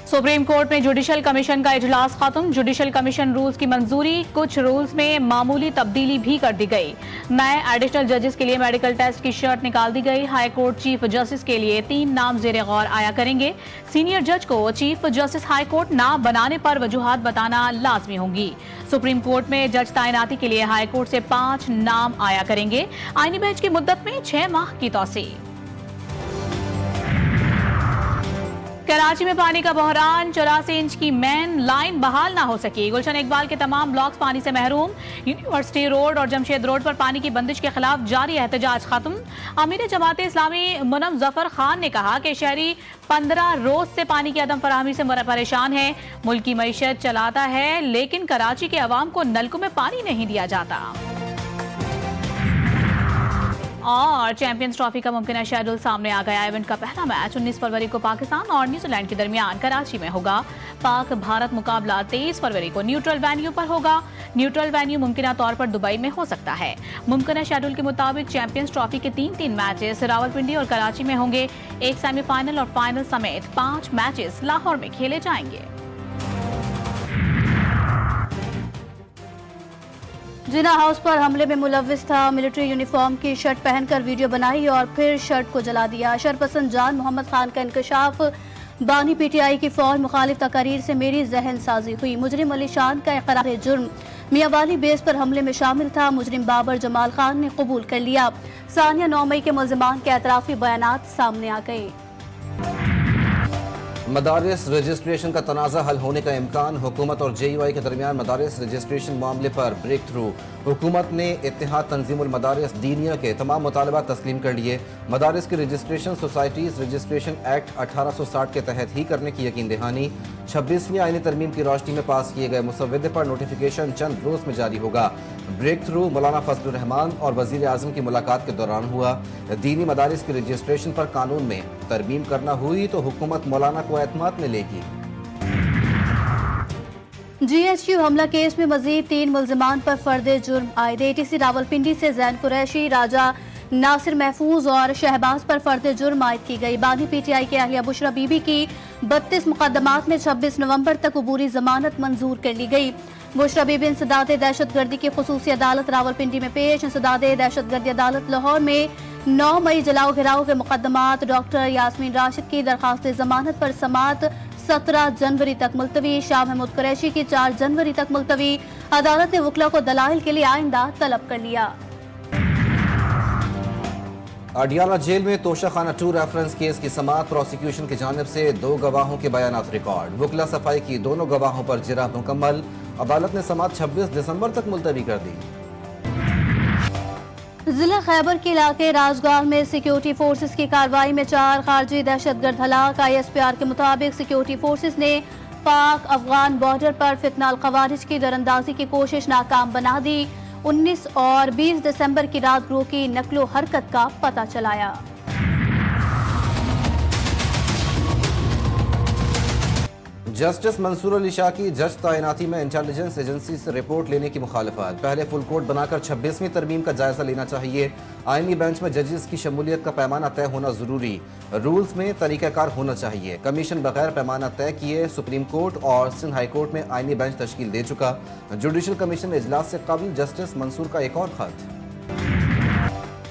Supreme court में judicial commission का इजलास खत्म। जुडिशल कमीशन रूल्स की मंजूरी, कुछ रूल्स में मामूली तब्दीली भी कर दी गई। नए एडिशनल जजेस के लिए मेडिकल टेस्ट की शर्त निकाल दी गई। हाई कोर्ट चीफ जस्टिस के लिए 3 नाम जेर गौर आया करेंगे। सीनियर जज को चीफ जस्टिस हाई कोर्ट ना बनाने पर वजूहात बताना लाजमी होंगी। सुप्रीम कोर्ट में जज तैनाती के लिए हाई कोर्ट से 5 नाम आया करेंगे। आईनी बेंच की मुद्दत में 6 माह की तौसी। कराची में पानी का बहरान, 84 इंच की मेन लाइन बहाल ना हो सकी। गुलशन इकबाल के तमाम ब्लॉक्स पानी से महरूम। यूनिवर्सिटी रोड और जमशेद रोड पर पानी की बंदिश के खिलाफ जारी एहतजाज खत्म। अमीर जमात इस्लामी मुनम जफर खान ने कहा कि शहरी 15 रोज से पानी की अदम फराहमी से परेशान है। मुल्क की मईशत चलाता है लेकिन कराची के अवाम को नलकों में पानी नहीं दिया जाता। और चैंपियंस ट्रॉफी का मुमकिन शेड्यूल सामने आ गया। इवेंट का पहला मैच 19 फरवरी को पाकिस्तान और न्यूजीलैंड के दरमियान कराची में होगा। पाक भारत मुकाबला 23 फरवरी को न्यूट्रल वेन्यू पर होगा। न्यूट्रल वेन्यू मुमकिन तौर पर दुबई में हो सकता है। मुमकिन शेड्यूल के मुताबिक चैंपियंस ट्रॉफी के 3 मैचेस रावलपिंडी और कराची में होंगे। एक सेमीफाइनल और फाइनल समेत 5 मैचेस लाहौर में खेले जाएंगे। जिना हाउस पर हमले में मुलव्विस था। मिलिट्री यूनिफॉर्म की शर्ट पहनकर वीडियो बनाई और फिर शर्ट को जला दिया। शरपसंद जान मोहम्मद खान का इंकशाफ। बानी पीटीआई की फौज मुखालिफ तकारीर से मेरी जहन साजी हुई। मुजरिम अली शान का इकरार जुर्म। मियांवाली बेस पर हमले में शामिल था। मुजरिम बाबर जमाल खान ने कबूल कर लिया। सानिया 9 मई के मुल्जिमान के एतराफी बयानात सामने आ गए। मदारिस रजिस्ट्रेशन का तनाज़ा हल होने का इम्कान। हुकूमत और JUI के दरमियान मदारिस रजिस्ट्रेशन मामले पर ब्रेक थ्रू। हुकूमत ने इत्तेहाद तंजीमुल मदारिस दीनिया के तमाम मुतालबात तस्लीम कर लिए। मदारिस की रजिस्ट्रेशन सोसाइटीज़ रजिस्ट्रेशन एक्ट 1860 के तहत ही करने की यकीन दहानी। 26वीं आईनी तरमीम की रोशनी में पास किए गए मुसव्वदे पर नोटिफिकेशन चंद रोज में जारी होगा। ब्रेक थ्रू मौलाना फजलुर रहमान और वजीर आजम की मुलाकात के दौरान हुआ। दीनी मदारिस की रजिस्ट्रेशन पर कानून में तरमीम करना हुई तो हुकूमत मौलाना को एतमाद में लेगी। GHQ हमला केस में मजीद 3 मुल्जिमान पर फर्दे जुर्म आयद। ATC रावलपिंडी से जैन कुरैशी, राजा नासिर महफूज और शहबाज पर फर्दे जुर्म आयद की गई। बानी PTI के अहलिया बुशरा बीबी की 32 मुकदमात में 26 नवंबर तक अबूरी जमानत मंजूर कर ली गई। बुशरा बीबी इंसदाद दहशतगर्दी की खुसूसी अदालत रावलपिंडी में पेश। इंसदाद दहशतगर्दी अदालत लाहौर में 9 मई जलाओ घिराव के मुकदमात। डॉक्टर यास्मीन राशिद की दरखास्त जमानत पर समात 17 जनवरी तक मुलतवी। शाह महमूद कुरैशी की 4 जनवरी तक मुलतवी। अदालत ने वकला को दलाइल के लिए आइंदा तलब कर लिया। अडियाला जेल में तोशाखाना 2 रेफरेंस केस की समाअत। प्रोसिक्यूशन की जानिब से 2 गवाहों के बयानात रिकॉर्ड। वकला सफाई की दोनों गवाहों पर जिरा मुकम्मल। अदालत ने समाअत 26 दिसंबर तक मुलतवी कर दी। जिला खैबर के इलाके राजगाह में सिक्योरिटी फोर्सेस की कार्रवाई में 4 खारजी दहशतगर्द हलाक। ISPR के मुताबिक सिक्योरिटी फोर्सेस ने पाक अफगान बॉर्डर पर फितनाल खवारिज की दरअंदाजी की कोशिश नाकाम बना दी। 19 और 20 दिसंबर की रात ग्रोह की नकलो हरकत का पता चलाया। जस्टिस मंसूर अली शाह की जज तैनाती में इंटेलिजेंस एजेंसी से रिपोर्ट लेने की मुखालफत। पहले फुल कोर्ट बनाकर 26वीं तरमीम का जायजा लेना चाहिए। आईनी बेंच में जजेस की शमूलियत का पैमाना तय होना जरूरी। रूल्स में तरीकाकार होना चाहिए। कमीशन बगैर पैमाना तय किए। सुप्रीम कोर्ट और सिंध हाई कोर्ट में आईनी बेंच तश्कील दे चुका। जुडिशल कमीशन इजलास से कबल जस्टिस मंसूर का एक और खत।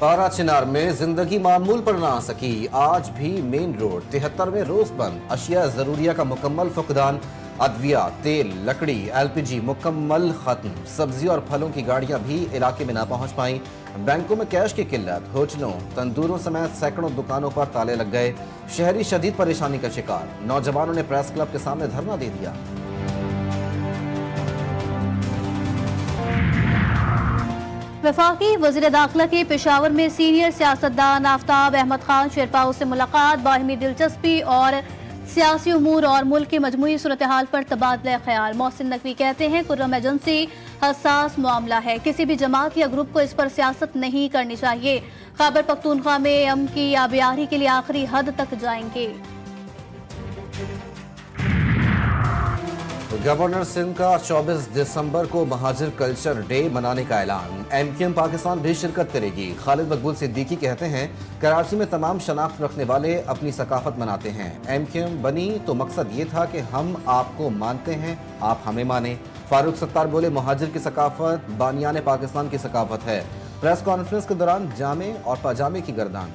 पारा चिनार में जिंदगी मामूल पर ना आ सकी। आज भी मेन रोड 73वें रोज बंद। अशिया जरूरिया का मुकम्मल फुकदान। अदविया, तेल, लकड़ी, LPG मुकम्मल खत्म। सब्जी और फलों की गाड़ियां भी इलाके में ना पहुंच पाई। बैंकों में कैश की किल्लत। होटलों, तंदूरों समेत सैकड़ों दुकानों पर ताले लग गए। शहरी शदीद परेशानी का शिकार। नौजवानों ने प्रेस क्लब के सामने धरना दे दिया। वफाकी वज़ीर दाखिला की पेशावर में सीनियर सियासतदान आफ्ताब अहमद खान शेरपाओ से मुलाकात। बाहिमी दिलचस्पी और सियासी उमूर और मुल्क की मजमूई सूरत हाल पर तबादला ख्याल। मोहसिन नकवी कहते हैं कुर्रम एजेंसी हसास मामला है। किसी भी जमात या ग्रुप को इस पर सियासत नहीं करनी चाहिए। खैबर पख्तूनख्वा में अमन की आबियारी के लिए आखिरी हद तक जाएंगे। गवर्नर सिंध का 24 दिसंबर को महाजिर कल्चर डे मनाने का ऐलान। एमक्यूएम पाकिस्तान भी शिरकत करेगी। खालिद मकबूल सिद्दीकी कहते हैं, कराची में तमाम शनाख्त रखने वाले अपनी सकाफत मनाते हैं। एमक्यूएम बनी तो मकसद ये था कि हम आपको मानते हैं, आप हमें माने। फारूक सत्तार बोले, महाजिर की सकाफत बानियान पाकिस्तान की सकाफत है। प्रेस कॉन्फ्रेंस के दौरान जामे और पजामे की गर्दान।